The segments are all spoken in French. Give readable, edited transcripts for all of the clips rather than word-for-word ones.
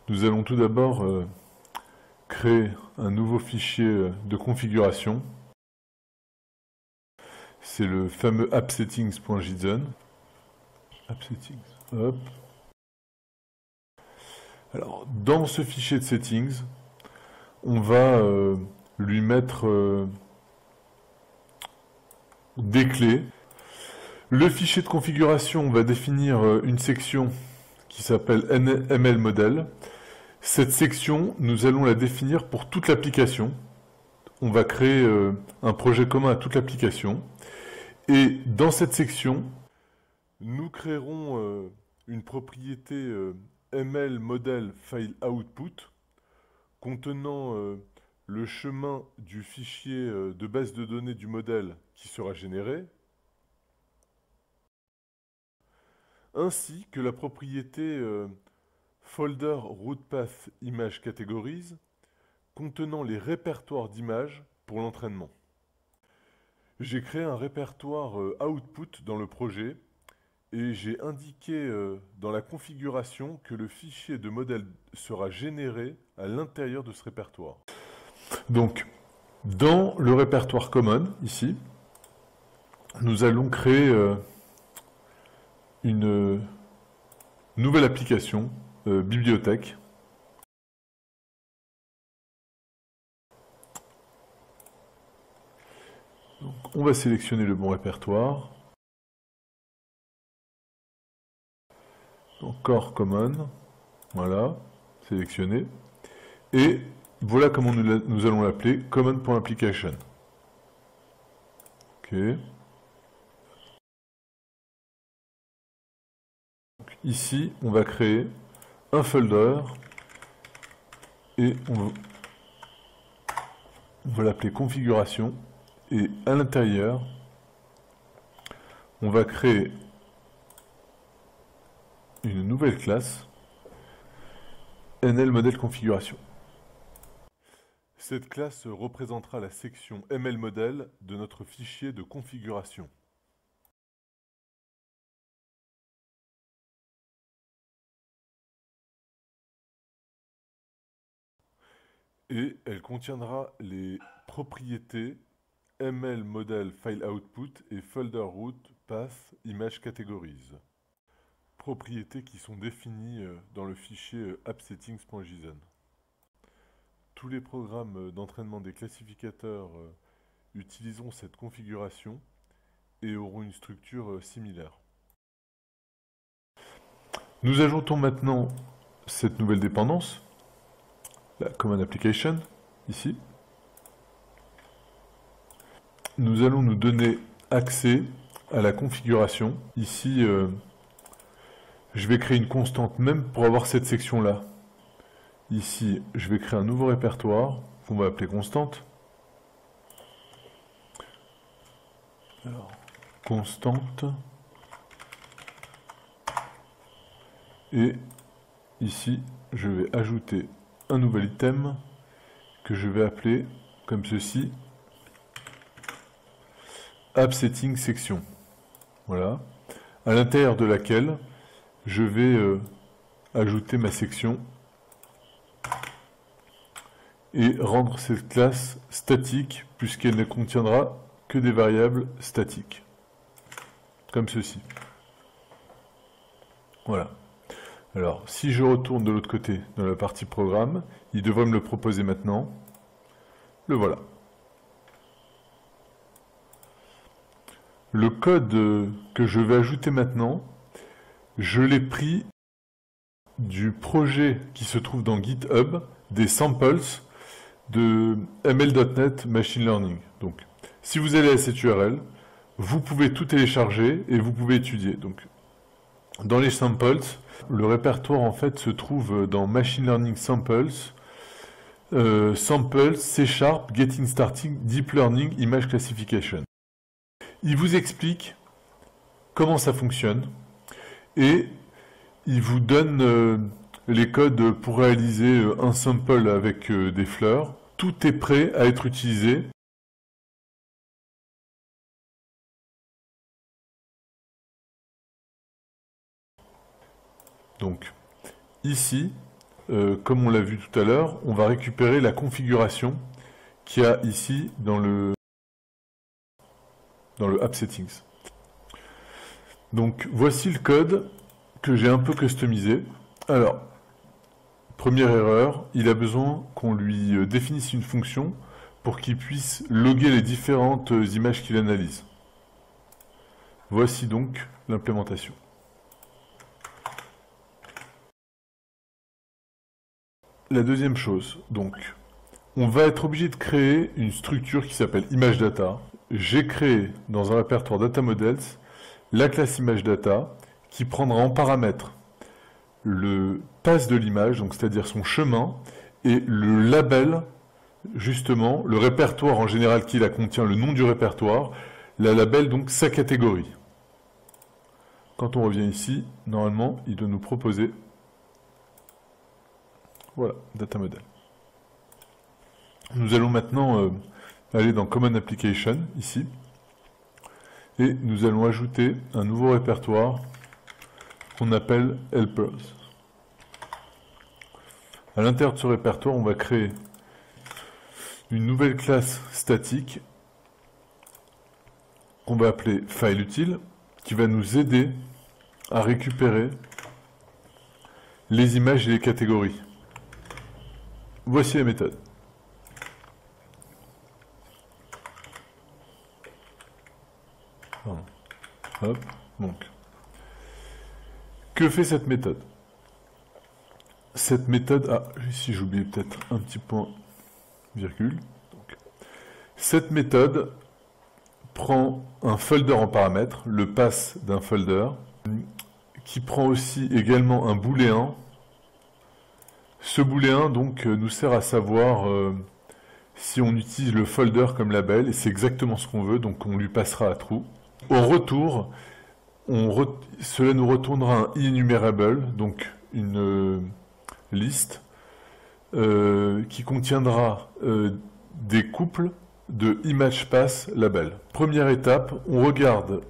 Nous allons tout d'abord créer un nouveau fichier de configuration. C'est le fameux appsettings.json. Appsettings, hop. Alors, dans ce fichier de settings, on va lui mettre des clés. Le fichier de configuration va définir une section qui s'appelle mlmodel. Cette section, nous allons la définir pour toute l'application. On va créer un projet commun à toute l'application. Et dans cette section, nous créerons une propriété mlModel-FileOutput contenant le chemin du fichier de base de données du modèle qui sera généré, ainsi que la propriété folder rootpath image categories contenant les répertoires d'images pour l'entraînement. J'ai créé un répertoire output dans le projet et j'ai indiqué dans la configuration que le fichier de modèle sera généré à l'intérieur de ce répertoire. Donc, dans le répertoire common, ici, nous allons créer une nouvelle application, bibliothèque. Donc, on va sélectionner le bon répertoire. Donc, core common, voilà, sélectionné. Et voilà comment nous allons l'appeler, common.application. Ok. Donc, ici, on va créer un folder et on va l'appeler configuration. Et à l'intérieur, on va créer une nouvelle classe, NLModel configuration. Cette classe représentera la section MLModel de notre fichier de configuration. Et elle contiendra les propriétés mlModel-FileOutput et folder-root-path image categories. Propriétés qui sont définies dans le fichier appsettings.json. Tous les programmes d'entraînement des classificateurs utiliseront cette configuration et auront une structure similaire. Nous ajoutons maintenant cette nouvelle dépendance, la Common Application, ici. Nous allons nous donner accès à la configuration. Ici, je vais créer une constante même pour avoir cette section-là. Ici, je vais créer un nouveau répertoire qu'on va appeler constante. Alors, constante. Et ici, je vais ajouter un nouvel item que je vais appeler comme ceci, appsetting section. Voilà. À l'intérieur de laquelle je vais ajouter ma section et rendre cette classe statique puisqu'elle ne contiendra que des variables statiques. Comme ceci. Voilà. Alors, si je retourne de l'autre côté, dans la partie programme, il devrait me le proposer maintenant. Le voilà. Le code que je vais ajouter maintenant, je l'ai pris du projet qui se trouve dans GitHub, des samples de ML.NET Machine Learning. Donc, si vous allez à cette URL, vous pouvez tout télécharger et vous pouvez étudier. Donc, dans les samples, le répertoire en fait se trouve dans Machine Learning Samples, Samples, C#, Getting Started, Deep Learning, Image Classification. Il vous explique comment ça fonctionne et il vous donne les codes pour réaliser un sample avec des fleurs. Tout est prêt à être utilisé. Donc, ici, comme on l'a vu tout à l'heure, on va récupérer la configuration qu'il y a ici dans le App Settings. Donc voici le code que j'ai un peu customisé. Alors, première erreur, il a besoin qu'on lui définisse une fonction pour qu'il puisse loguer les différentes images qu'il analyse. Voici donc l'implémentation. La deuxième chose, donc, on va être obligé de créer une structure qui s'appelle ImageData. J'ai créé dans un répertoire Data Models la classe ImageData qui prendra en paramètre le path de l'image, donc c'est-à-dire son chemin, et le label, justement, le répertoire en général qui la contient, le nom du répertoire, la label donc sa catégorie. Quand on revient ici, normalement, il doit nous proposer, voilà, Data Model. Nous allons maintenant aller dans Common Application, ici, et nous allons ajouter un nouveau répertoire qu'on appelle Helpers. À l'intérieur de ce répertoire, on va créer une nouvelle classe statique qu'on va appeler FileUtile, qui va nous aider à récupérer les images et les catégories. Voici la méthode. Hop, donc. Que fait cette méthode? Cette méthode, ici j'ai oublié peut-être un petit point, virgule. Donc, cette méthode prend un folder en paramètre, le path d'un folder, qui prend aussi également un booléen. Ce booléen donc nous sert à savoir si on utilise le folder comme label, et c'est exactement ce qu'on veut, donc on lui passera à true. Au retour, cela nous retournera un enumerable, donc une liste qui contiendra des couples de ImagePath label. Première étape, on regarde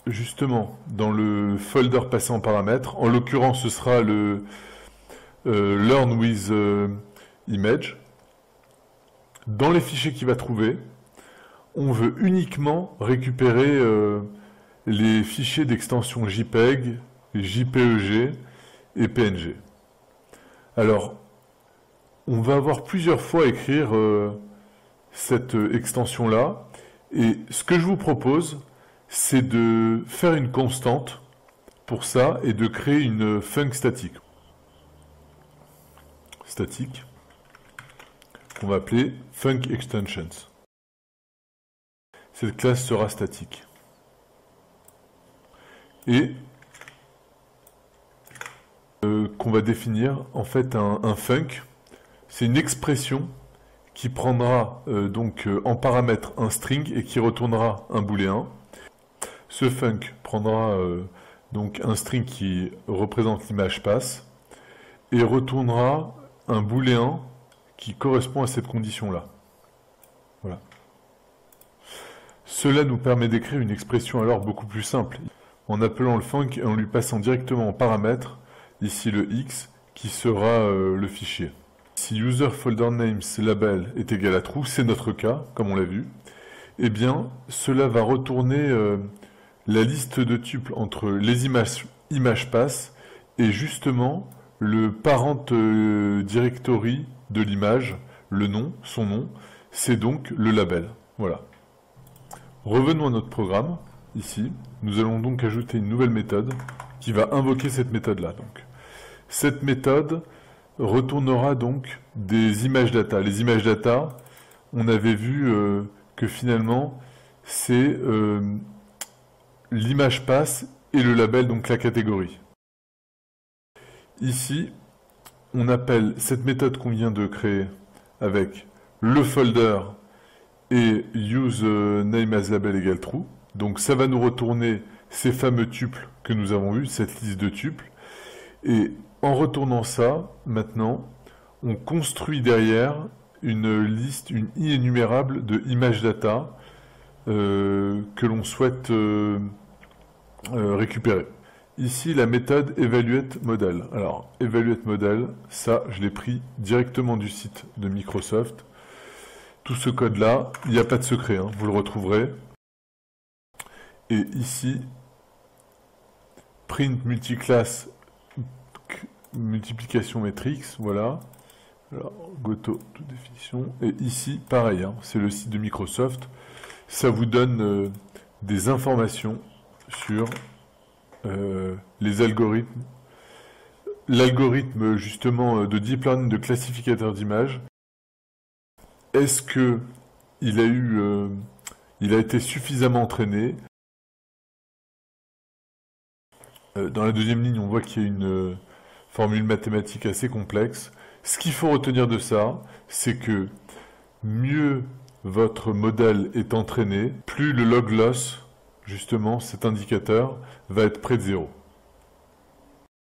justement dans le folder passé en paramètres. En l'occurrence, ce sera le Learn with Image. Dans les fichiers qu'il va trouver, on veut uniquement récupérer les fichiers d'extension JPEG, JPEG et PNG. Alors, on va avoir plusieurs fois à écrire cette extension-là, et ce que je vous propose, c'est de faire une constante pour ça et de créer une func statique. Statique, qu'on va appeler funcExtensions. Cette classe sera statique. Et qu'on va définir en fait un func. C'est une expression qui prendra donc en paramètre un string et qui retournera un booléen. Ce func prendra donc un string qui représente l'image path et retournera un booléen qui correspond à cette condition-là. Voilà. Cela nous permet d'écrire une expression alors beaucoup plus simple, en appelant le func et en lui passant directement en paramètre, ici le x, qui sera le fichier. Si user_folder_names label est égal à true, c'est notre cas, comme on l'a vu, eh bien, cela va retourner la liste de tuples entre les images path et justement le parent directory de l'image, le nom, son nom, c'est donc le label. Voilà. Revenons à notre programme, ici. Nous allons donc ajouter une nouvelle méthode qui va invoquer cette méthode-là. Cette méthode retournera donc des images data. Les images data, on avait vu que finalement, c'est l'image path et le label, donc la catégorie. Ici, on appelle cette méthode qu'on vient de créer avec le folder et useNameAsLabel égale true. Donc ça va nous retourner ces fameux tuples que nous avons vus, cette liste de tuples. Et en retournant ça, maintenant, on construit derrière une liste, une énumérable de images data que l'on souhaite récupérer. ici la méthode Evaluate Model. Alors, Evaluate Model, ça, je l'ai pris directement du site de Microsoft. Tout ce code-là, il n'y a pas de secret, hein, vous le retrouverez. Et ici, print multiclass multiplication matrix, voilà. Alors, Goto, toute définition. Et ici, pareil, hein, c'est le site de Microsoft. Ça vous donne des informations sur les algorithmes. L'algorithme, justement, de deep learning de classificateur d'images. Est-ce que il a été suffisamment entraîné? Dans la deuxième ligne, on voit qu'il y a une formule mathématique assez complexe. Ce qu'il faut retenir de ça, c'est que mieux votre modèle est entraîné, plus le log loss, justement, cet indicateur, va être près de 0.